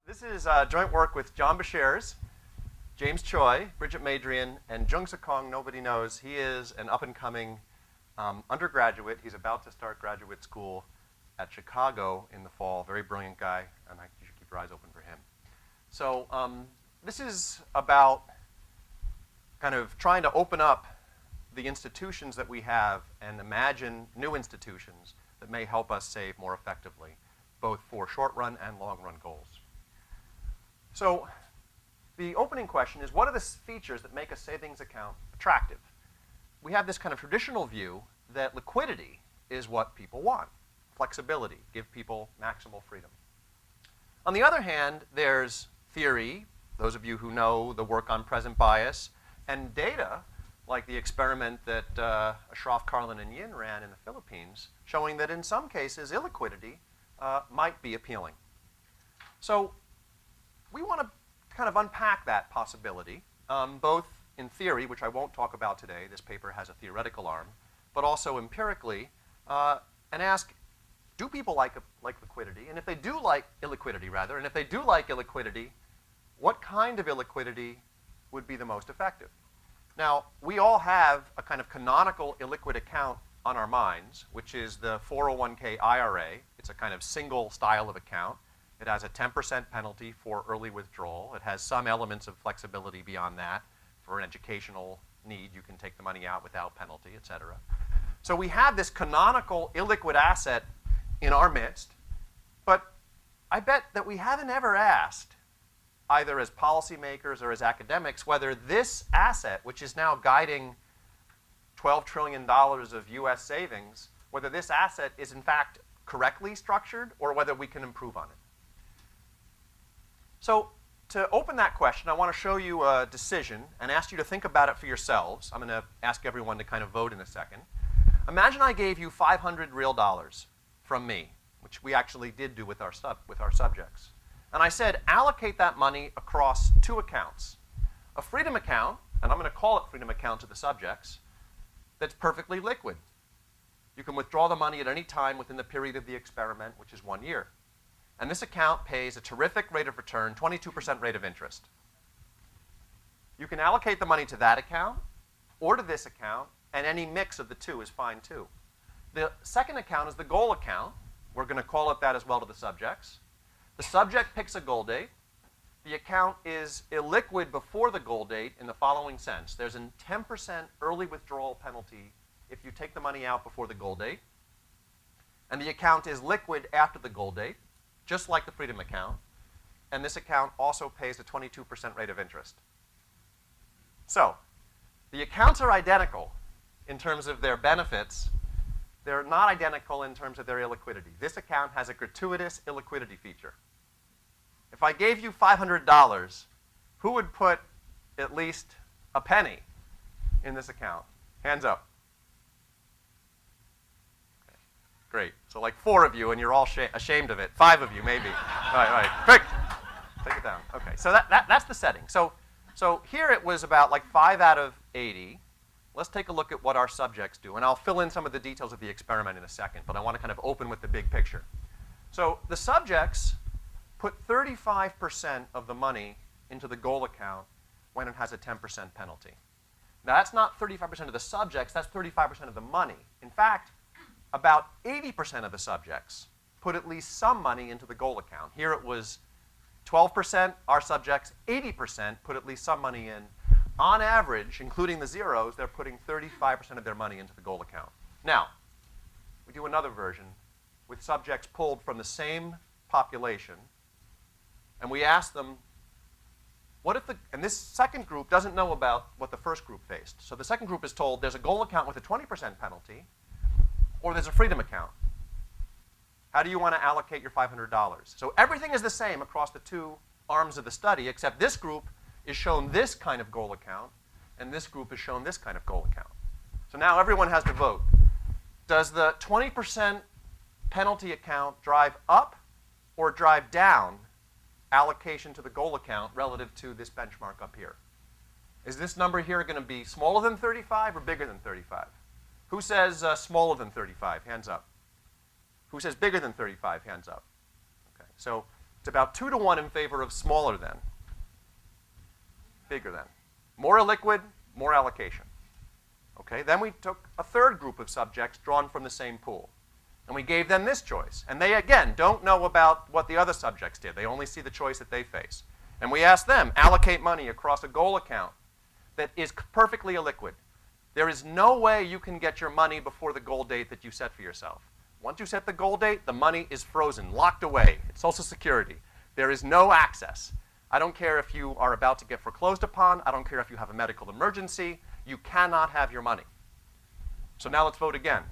This is joint work with John Beshears, James Choi, Bridget Madrian, and Jung Suk Kong. Nobody knows. He is an up-and-coming undergraduate. He's about to start graduate school at Chicago in the fall. Very brilliant guy, and you should keep your eyes open for him. So this is about kind of trying to open up the institutions that we have and imagine new institutions that may help us save more effectively, both for short-run and long-run goals. So the opening question is, what are the features that make a savings account attractive? We have this kind of traditional view that liquidity is what people want, flexibility, give people maximal freedom. On the other hand, there's theory, those of you who know the work on present bias, and data, like the experiment that Ashraf, Carlin, and Yin ran in the Philippines, showing that in some cases, illiquidity might be appealing. So we want to kind of unpack that possibility, both in theory, which I won't talk about today. This paper has a theoretical arm, but also empirically, and ask, do people like liquidity? And if they do like illiquidity, rather, and if they do like illiquidity, what kind of illiquidity would be the most effective? Now, we all have a kind of canonical illiquid account on our minds, which is the 401k IRA. It's a kind of single style of account. It has a 10% penalty for early withdrawal. It has some elements of flexibility beyond that. For an educational need, you can take the money out without penalty, et cetera. So we have this canonical illiquid asset in our midst, but I bet that we haven't ever asked, either as policymakers or as academics, whether this asset, which is now guiding $12 trillion of US savings, whether this asset is in fact correctly structured or whether we can improve on it. So to open that question, I want to show you a decision and ask you to think about it for yourselves. I'm going to ask everyone to kind of vote in a second. Imagine I gave you $500 real from me, which we actually did do with our subjects. And I said, allocate that money across two accounts. A freedom account, and I'm going to call it freedom account to the subjects, that's perfectly liquid. You can withdraw the money at any time within the period of the experiment, which is 1 year. And this account pays a terrific rate of return, 22% rate of interest. You can allocate the money to that account or to this account, and any mix of the two is fine too. The second account is the goal account. We're going to call it that as well to the subjects. The subject picks a goal date. The account is illiquid before the goal date in the following sense. There's a 10% early withdrawal penalty if you take the money out before the goal date. And the account is liquid after the goal date, just like the freedom account. And this account also pays a 22% rate of interest. So the accounts are identical in terms of their benefits. They're not identical in terms of their illiquidity. This account has a gratuitous illiquidity feature. If I gave you $500, who would put at least a penny in this account? Hands up. Okay. Great. So like 4 of you, and you're all ashamed of it. 5 of you, maybe. All right. Quick. Take it down. Okay. So that's the setting. So here it was about like 5 out of 80. Let's take a look at what our subjects do. And I'll fill in some of the details of the experiment in a second, but I want to kind of open with the big picture. So the subjects put 35% of the money into the goal account when it has a 10% penalty. Now, that's not 35% of the subjects, that's 35% of the money. In fact, about 80% of the subjects put at least some money into the goal account. Here it was 12%, our subjects, 80% put at least some money in. On average, including the zeros, they're putting 35% of their money into the goal account. Now, we do another version with subjects pulled from the same population, and we ask them, what if and this second group doesn't know about what the first group faced. So the second group is told there's a goal account with a 20% penalty, or there's a freedom account. How do you want to allocate your $500? So everything is the same across the two arms of the study, except this group is shown this kind of goal account, and this group is shown this kind of goal account. So now everyone has to vote. Does the 20% penalty account drive up or drive down allocation to the goal account relative to this benchmark up here? Is this number here going to be smaller than 35 or bigger than 35? Who says smaller than 35? Hands up. Who says bigger than 35? Hands up. Okay. So It's about 2 to 1 in favor of smaller than, bigger than. More illiquid, more allocation. Okay, then we took a third group of subjects drawn from the same pool. And we gave them this choice. And they, again, don't know about what the other subjects did. They only see the choice that they face. And we asked them, allocate money across a goal account that is perfectly illiquid. There is no way you can get your money before the goal date that you set for yourself. Once you set the goal date, the money is frozen, locked away. It's Social Security. There is no access. I don't care if you are about to get foreclosed upon. I don't care if you have a medical emergency. You cannot have your money. So now let's vote again.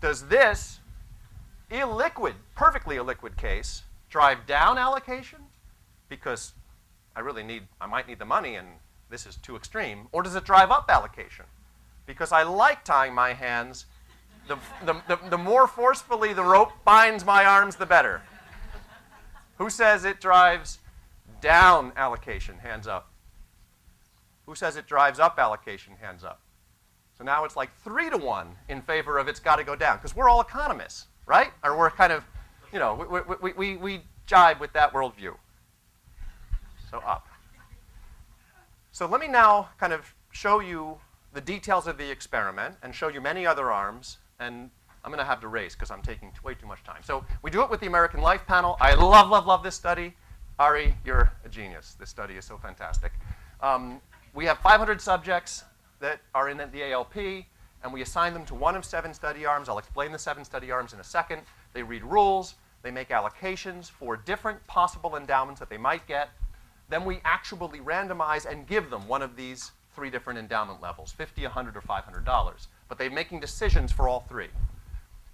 Does this illiquid, perfectly illiquid case drive down allocation because I might need the money and this is too extreme, or does it drive up allocation? Because I like tying my hands. The more forcefully the rope binds my arms, the better. Who says it drives down allocation? Hands up. Who says it drives up allocation? Hands up. So now it's like 3 to 1 in favor of it's got to go down, because we're all economists, right? Or we're kind of, you know, we jibe with that worldview. So up. So let me now kind of show you the details of the experiment and show you many other arms, and I'm going to have to race because I'm taking way too much time. So we do it with the American Life Panel. I love, love, love this study. Ari, you're a genius. This study is so fantastic. We have 500 subjects that are in the ALP, and we assign them to one of 7 study arms. I'll explain the 7 study arms in a second. They read rules. They make allocations for different possible endowments that they might get. Then we actually randomize and give them one of these 3 different endowment levels, $50, $100, or $500. But they're making decisions for all 3.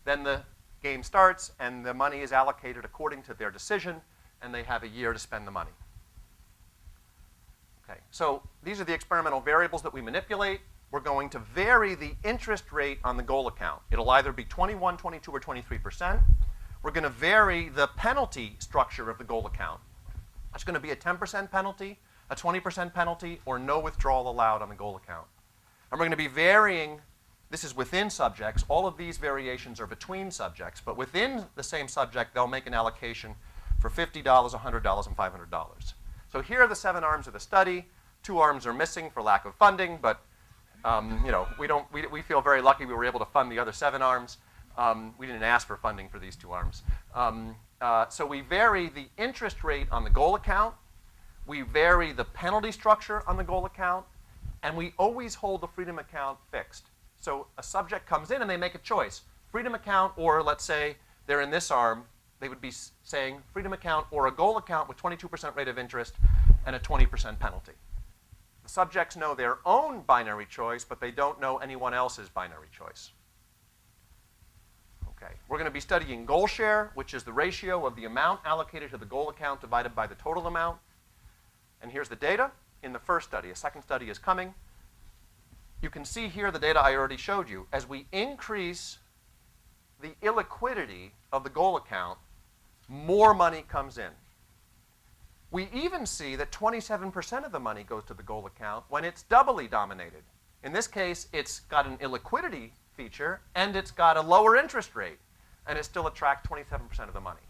Then the game starts, and the money is allocated according to their decision, and they have a year to spend the money. Okay, so these are the experimental variables that we manipulate. We're going to vary the interest rate on the goal account. It'll either be 21, 22, or 23%. We're going to vary the penalty structure of the goal account. It's going to be a 10% penalty, a 20% penalty, or no withdrawal allowed on the goal account. And we're going to be varying, this is within subjects. All of these variations are between subjects, but within the same subject, they'll make an allocation for $50, $100, and $500. So here are the 7 arms of the study. 2 arms are missing for lack of funding, but you know, we feel very lucky we were able to fund the other 7 arms. We didn't ask for funding for these 2 arms. So we vary the interest rate on the goal account. We vary the penalty structure on the goal account. And we always hold the freedom account fixed. So a subject comes in and they make a choice. Freedom account, or let's say they're in this arm, they would be saying freedom account or a goal account with 22% rate of interest and a 20% penalty. The subjects know their own binary choice, but they don't know anyone else's binary choice. Okay, we're going to be studying goal share, which is the ratio of the amount allocated to the goal account divided by the total amount. And here's the data in the first study. A second study is coming. You can see here the data I already showed you. As we increase the illiquidity of the goal account, more money comes in. We even see that 27% of the money goes to the goal account when it's doubly dominated. In this case, it's got an illiquidity feature, and it's got a lower interest rate, and it still attracts 27% of the money.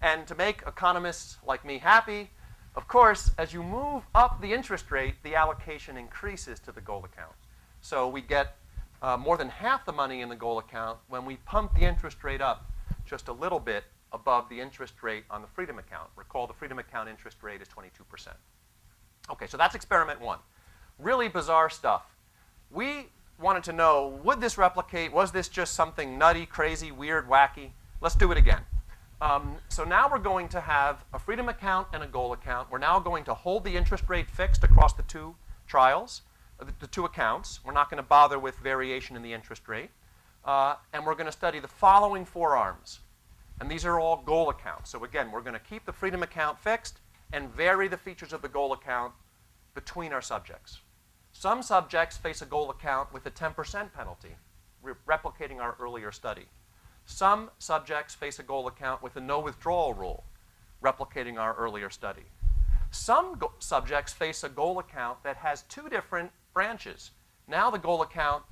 And to make economists like me happy, of course, as you move up the interest rate, the allocation increases to the goal account. So we get more than half the money in the goal account when we pump the interest rate up just a little bit above the interest rate on the freedom account. Recall the freedom account interest rate is 22%. Okay, so that's experiment 1. Really bizarre stuff. We wanted to know, would this replicate? Was this just something nutty, crazy, weird, wacky? Let's do it again. So now we're going to have a freedom account and a goal account. We're now going to hold the interest rate fixed across the 2 trials, the 2 accounts. We're not going to bother with variation in the interest rate. And we're going to study the following 4 arms. And these are all goal accounts. So again, we're going to keep the freedom account fixed and vary the features of the goal account between our subjects. Some subjects face a goal account with a 10% penalty, replicating our earlier study. Some subjects face a goal account with a no withdrawal rule, replicating our earlier study. Some subjects face a goal account that has 2 different branches. Now the goal account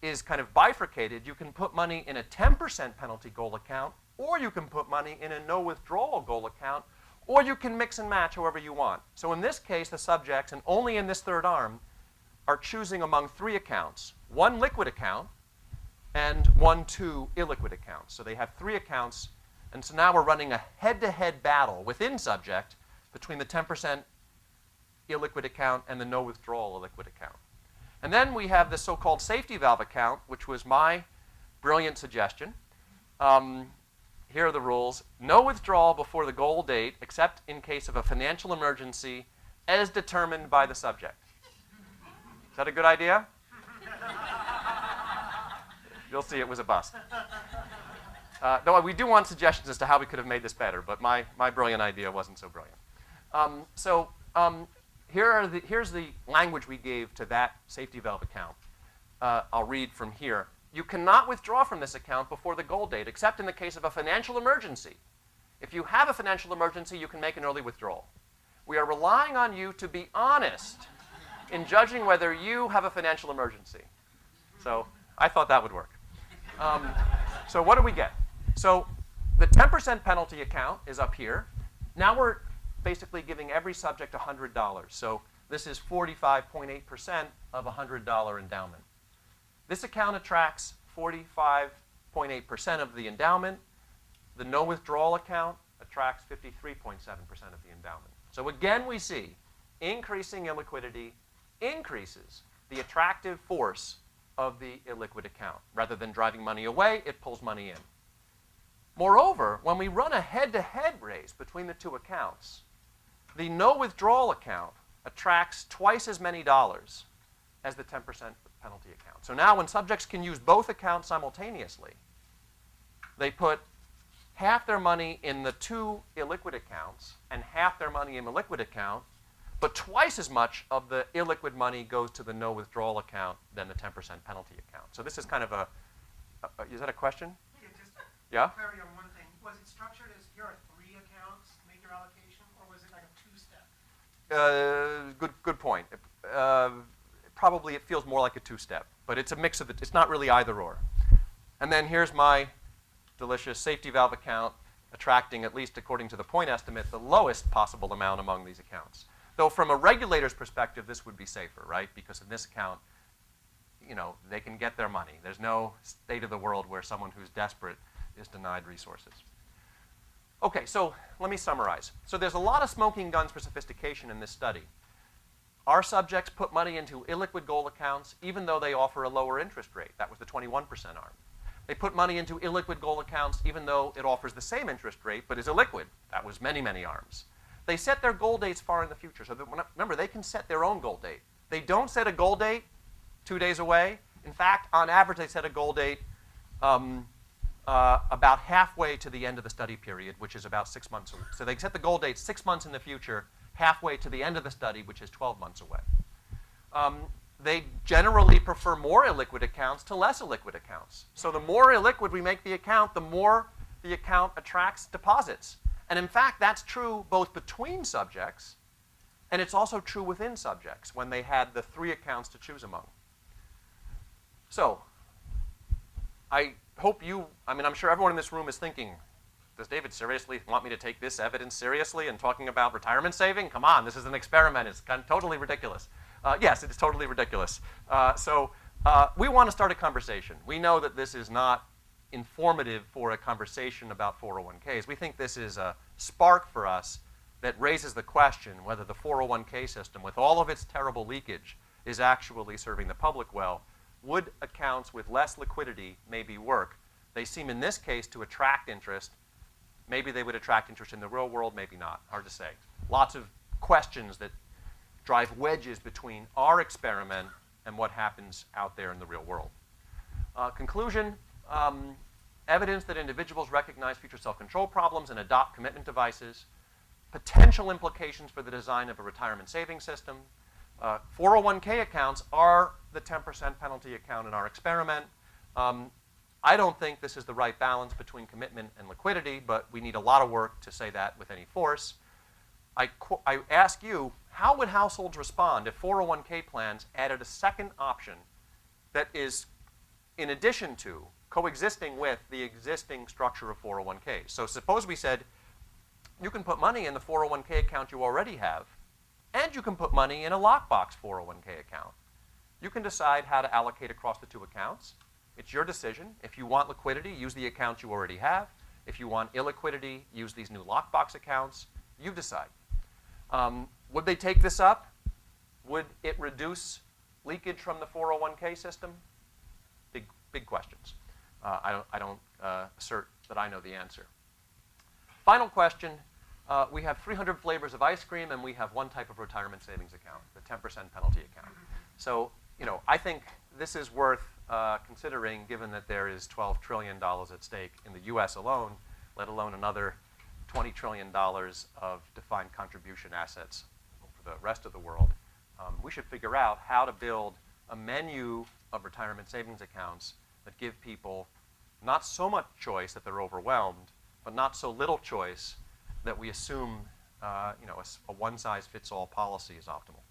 is kind of bifurcated. You can put money in a 10% penalty goal account or you can put money in a no withdrawal goal account, or you can mix and match however you want. So in this case, the subjects, and only in this third arm, are choosing among 3 accounts, 1 liquid account and 2 illiquid accounts. So they have 3 accounts, and so now we're running a head-to-head battle within subject between the 10% illiquid account and the no withdrawal illiquid account. And then we have the so-called safety valve account, which was my brilliant suggestion. Here are the rules. No withdrawal before the goal date, except in case of a financial emergency as determined by the subject. Is that a good idea? You'll see it was a bust. Though we do want suggestions as to how we could have made this better, but my brilliant idea wasn't so brilliant. Here's the language we gave to that safety valve account. I'll read from here. You cannot withdraw from this account before the goal date, except in the case of a financial emergency. If you have a financial emergency, you can make an early withdrawal. We are relying on you to be honest in judging whether you have a financial emergency. So I thought that would work. So what do we get? So the 10% penalty account is up here. Now we're basically giving every subject $100. So this is 45.8% of a $100 endowment. This account attracts 45.8% of the endowment. The no withdrawal account attracts 53.7% of the endowment. So again, we see increasing illiquidity increases the attractive force of the illiquid account. Rather than driving money away, it pulls money in. Moreover, when we run a head-to-head race between the 2 accounts, the no withdrawal account attracts twice as many dollars as the 10% penalty account. So now when subjects can use both accounts simultaneously, they put half their money in the 2 illiquid accounts and half their money in the liquid account, but twice as much of the illiquid money goes to the no withdrawal account than the 10% penalty account. So this is kind of is that a question? Yeah, just Yeah? clarity on one thing. Was it structured as here are 3 accounts, make your allocation, or was it like a 2-step? Good point. Probably it feels more like a 2-step, but it's a mix of it's not really either or. And then here's my delicious safety valve account, attracting, at least according to the point estimate, the lowest possible amount among these accounts. Though from a regulator's perspective, this would be safer, right? Because in this account, they can get their money. There's no state of the world where someone who's desperate is denied resources. Okay, so let me summarize. So there's a lot of smoking guns for sophistication in this study. Our subjects put money into illiquid goal accounts even though they offer a lower interest rate. That was the 21% arm. They put money into illiquid goal accounts even though it offers the same interest rate but is illiquid. That was many, many arms. They set their goal dates far in the future. So remember, they can set their own goal date. They don't set a goal date 2 days away. In fact, on average, they set a goal date about halfway to the end of the study period, which is about 6 months away. So they set the goal date 6 months in the future, halfway to the end of the study, which is 12 months away. They generally prefer more illiquid accounts to less illiquid accounts. So the more illiquid we make the account, the more the account attracts deposits. And in fact, that's true both between subjects, and it's also true within subjects when they had the 3 accounts to choose among. So I hope I'm sure everyone in this room is thinking, does David seriously want me to take this evidence seriously and talking about retirement saving? Come on, this is an experiment. It's kind of totally ridiculous. Yes, it is totally ridiculous. We want to start a conversation. We know that this is not informative for a conversation about 401ks. We think this is a spark for us that raises the question whether the 401k system, with all of its terrible leakage, is actually serving the public well. Would accounts with less liquidity maybe work? They seem in this case to attract interest. Maybe they would attract interest in the real world, maybe not. Hard to say. Lots of questions that drive wedges between our experiment and what happens out there in the real world. Conclusion, evidence that individuals recognize future self-control problems and adopt commitment devices, potential implications for the design of a retirement savings system. 401k accounts are the 10% penalty account in our experiment. I don't think this is the right balance between commitment and liquidity, but we need a lot of work to say that with any force. I ask you, how would households respond if 401k plans added a second option that is, in addition to coexisting with the existing structure of 401ks. So suppose we said, you can put money in the 401k account you already have, and you can put money in a lockbox 401k account. You can decide how to allocate across the two accounts. It's your decision. If you want liquidity, use the accounts you already have. If you want illiquidity, use these new lockbox accounts. You decide. Would they take this up? Would it reduce leakage from the 401k system? Big questions. I don't assert that I know the answer. Final question. We have 300 flavors of ice cream, and we have one type of retirement savings account, the 10% penalty account. So, I think this is worth considering, given that there is $12 trillion at stake in the US alone, let alone another $20 trillion of defined contribution assets for the rest of the world. We should figure out how to build a menu of retirement savings accounts that give people not so much choice that they're overwhelmed, but not so little choice that we assume a one-size-fits-all policy is optimal.